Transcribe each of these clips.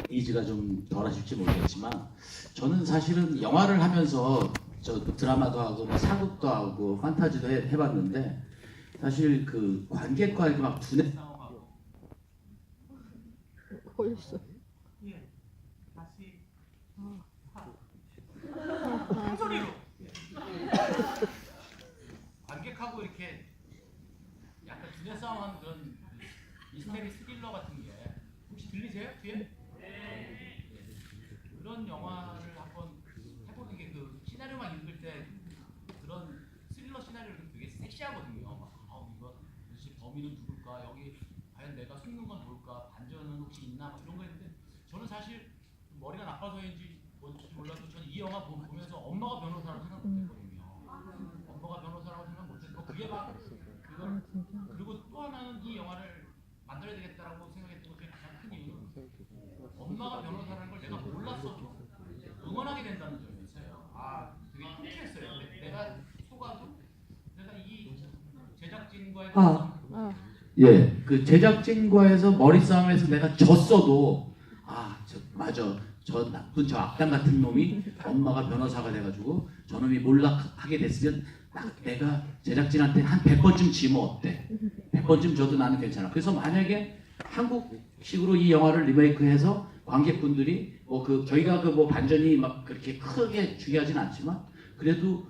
이미지가 좀 덜하실지 모르겠지만 저는 사실은 영화를 하면서 저 드라마도 하고 뭐 사극도 하고 판타지도 해봤는데 사실 그 관객과 이렇게 막 두뇌 싸움하고 걸렸어. 예, 다시 큰 소리로 관객하고 이렇게 약간 두뇌 싸움하는 그런 미스테리 스릴러 같은 게 혹시 들리세요? 뒤에? 그런 영화를 한번 해보는 게 그 시나리오만 읽을 때 그런 스릴러 시나리오는 되게 섹시하거든요. 막, 이거 도대체 범인은 누굴까? 여기 과연 내가 속는 건 뭘까? 반전은 혹시 있나? 막 이런 거 했는데 저는 사실 머리가 나빠서인지 뭔지 몰라도 저는 이 영화 보면서 엄마가 변호사라고 생각 못했거든요. 엄마가 변호사라고 생각 못했고 그게 막 그걸 그리고 또 하나는 이 영화를 만들어야 되겠다라고 생각했던 것 중에 가장 큰 이유는 엄마가 변호사라는 걸 내가 몰랐어도 응원하게 된다는 점이었어요. 되게 통쾌했어요. 내가 속아도 내가 이 제작진과의 예, 그 제작진과에서 머리 싸움에서 내가 졌어도 맞아 저 나쁜 저 악당 같은 놈이 엄마가 변호사가 돼가지고 저놈이 몰락하게 됐으면 내가 제작진한테 한 100번쯤 지면 어때? 100번쯤 줘도 나는 괜찮아. 그래서 만약에 한국식으로 이 영화를 리메이크해서 관객분들이 저희가 그 반전이 막 그렇게 크게 중요하진 않지만 그래도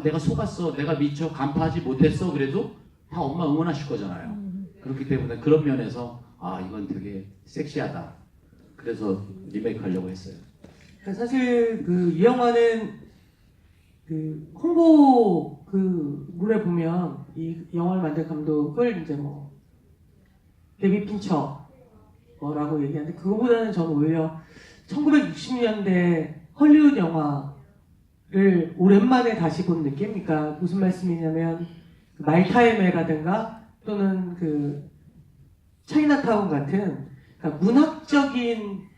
내가 속았어, 내가 미처 간파하지 못했어, 그래도 다 엄마 응원하실 거잖아요. 그렇기 때문에 그런 면에서 이건 되게 섹시하다. 그래서 리메이크 하려고 했어요. 사실 이 영화는 그 홍보 물에 보면 이 영화를 만든 감독을 이제 데비 핀처라고 얘기하는데 그거보다는 저는 오히려 1960년대 헐리우드 영화를 오랜만에 다시 본 느낌? 그러니까 무슨 말씀이냐면 말타의 매라든가 또는 그 차이나타운 같은 그러니까 문학적인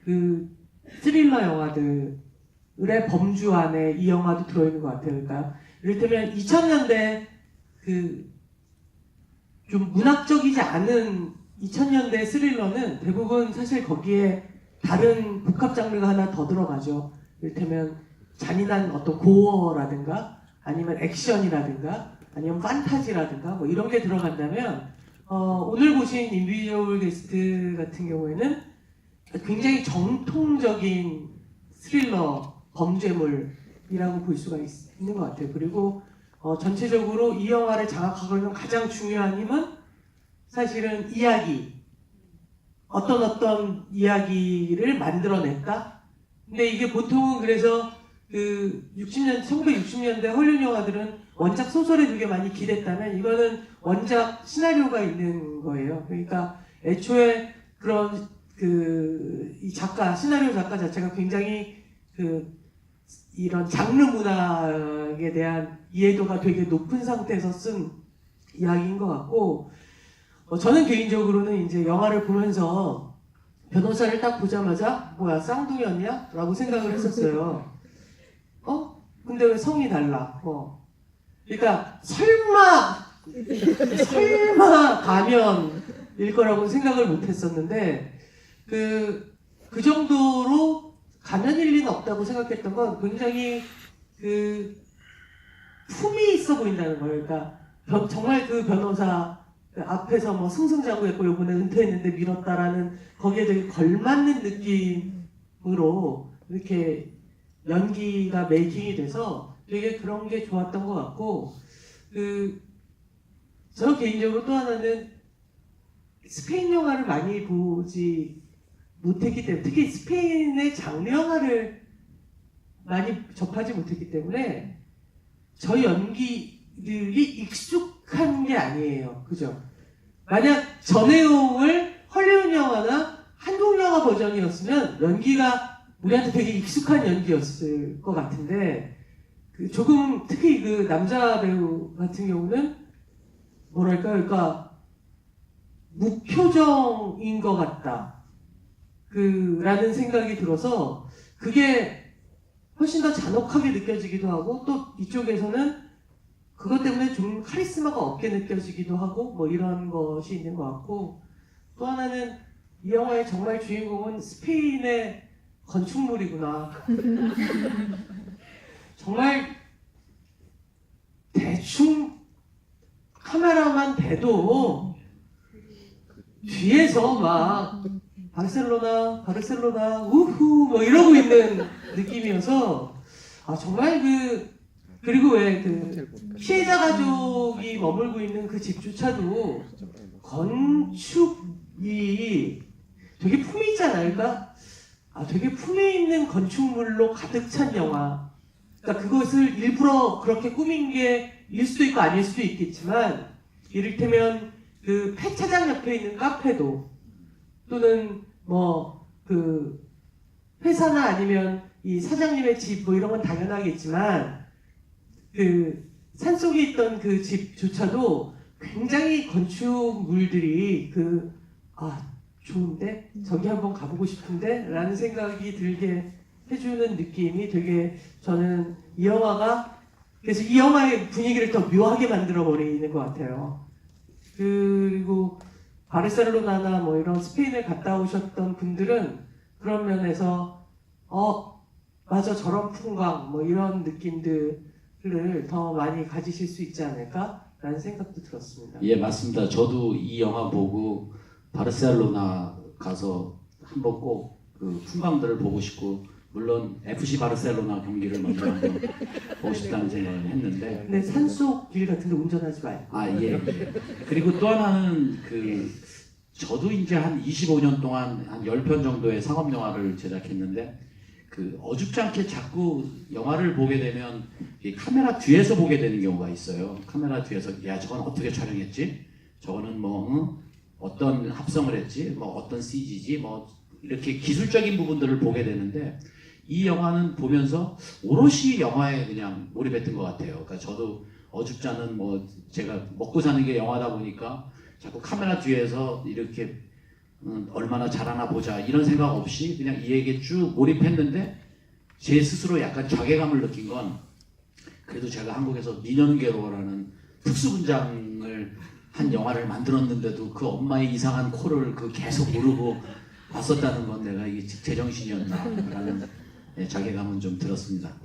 그 스릴러 영화들의 범주 안에 이 영화도 들어있는 것 같아요. 그러니까 이를테면 2000년대 좀 문학적이지 않은 2000년대 스릴러는 대부분 사실 거기에 다른 복합 장르가 하나 더 들어가죠. 이를테면 잔인한 어떤 고어라든가 아니면 액션이라든가 아니면 판타지라든가 이런 게 들어간다면 오늘 보신 인비저블 게스트 같은 경우에는 굉장히 정통적인 스릴러 범죄물이라고 볼 수가 있는 것 같아요. 그리고 전체적으로 이 영화를 장악하고 있는 가장 중요한 힘은 사실은 이야기, 어떤 이야기를 만들어냈다. 근데 이게 보통은 그래서 1960년대 헐리우드 영화들은 원작 소설에 되게 많이 기댔다면 이거는 원작 시나리오가 있는 거예요. 그러니까 애초에 그런 이 시나리오 작가 자체가 굉장히 이런 장르 문학에 대한 이해도가 되게 높은 상태에서 쓴 이야기인 것 같고, 저는 개인적으로는 이제 영화를 보면서 변호사를 딱 보자마자 뭐야 쌍둥이였냐? 라고 생각을 했었어요. 근데 왜 성이 달라? 그러니까 설마 가면일 거라고 생각을 못 했었는데 그 정도로 가면일 리는 없다고 생각했던 건 굉장히 품이 있어 보인다는 거예요. 그러니까 정말 그 변호사 앞에서 승승장구했고 요번에 은퇴했는데 밀었다라는 거기에 되게 걸맞는 느낌으로 이렇게 연기가 메이킹이 돼서 되게 그런 게 좋았던 것 같고 저 개인적으로 또 하나는 스페인 영화를 많이 보지 못했기 때문에 특히 스페인의 장르 영화를 많이 접하지 못했기 때문에 저희 연기들이 익숙한 게 아니에요. 그죠? 만약 저 내용을 헐리우드 영화나 한국 영화 버전이었으면 연기가 우리한테 되게 익숙한 연기였을 것 같은데 조금 특히 남자 배우 같은 경우는 뭐랄까요? 그러니까 무표정인 것 같다. 라는 생각이 들어서 그게 훨씬 더 잔혹하게 느껴지기도 하고 또 이쪽에서는 그것 때문에 좀 카리스마가 없게 느껴지기도 하고 이런 것이 있는 것 같고 또 하나는 이 영화의 정말 주인공은 스페인의 건축물이구나. 정말 대충 카메라만 대도 뒤에서 막 바르셀로나 우후 뭐 이러고 있는 느낌이어서 정말 그리고 왜 피해자 가족이 머물고 있는 그 집조차도 건축이 되게 품이 있지 않을까? 되게 품이 있는 건축물로 가득 찬 영화. 그러니까 그것을 일부러 그렇게 꾸민 게 일 수도 있고 아닐 수도 있겠지만, 이를테면 그 폐차장 옆에 있는 카페도, 또는 뭐 그 회사나 아니면 이 사장님의 집 뭐 이런 건 당연하겠지만, 그 산속에 있던 그 집조차도 굉장히 건축물들이 좋은데? 저기 한번 가보고 싶은데? 라는 생각이 들게 해주는 느낌이 되게, 저는 이 영화가, 그래서 이 영화의 분위기를 더 묘하게 만들어버리는 것 같아요. 그리고 바르셀로나나 뭐 이런 스페인을 갔다 오셨던 분들은 그런 면에서 맞아, 저런 풍광 뭐 이런 느낌들을 더 많이 가지실 수 있지 않을까라는 생각도 들었습니다. 예, 맞습니다. 저도 이 영화 보고 바르셀로나 가서 한번 꼭 그 풍광들을 보고 싶고, 물론 FC 바르셀로나 경기를 먼저 한번 보고 싶다는 생각을 했는데. 네, 산속 길 같은 데 운전하지 말고. 예. 그리고 또 하나는 저도 이제 한 25년 동안 한 10편 정도의 상업 영화를 제작했는데, 어줍지 않게 자꾸 영화를 보게 되면 이 카메라 뒤에서 보게 되는 경우가 있어요. 카메라 뒤에서, 야, 저건 어떻게 촬영했지? 저거는 뭐 어떤 합성을 했지? 뭐 어떤 CG지? 뭐 이렇게 기술적인 부분들을 보게 되는데, 이 영화는 보면서 오롯이 영화에 그냥 몰입했던 것 같아요. 그러니까 저도 어줍지 않은 제가 먹고 사는 게 영화다 보니까 자꾸 카메라 뒤에서 이렇게 얼마나 잘하나 보자 이런 생각 없이 그냥 이 얘기에 쭉 몰입했는데, 제 스스로 약간 자괴감을 느낀 건, 그래도 제가 한국에서 미녀계로라는 특수분장을 한 영화를 만들었는데도 그 엄마의 이상한 코를 계속 모르고 봤었다는 건 내가 이게 제정신이었나 라는 자괴감은 좀 들었습니다.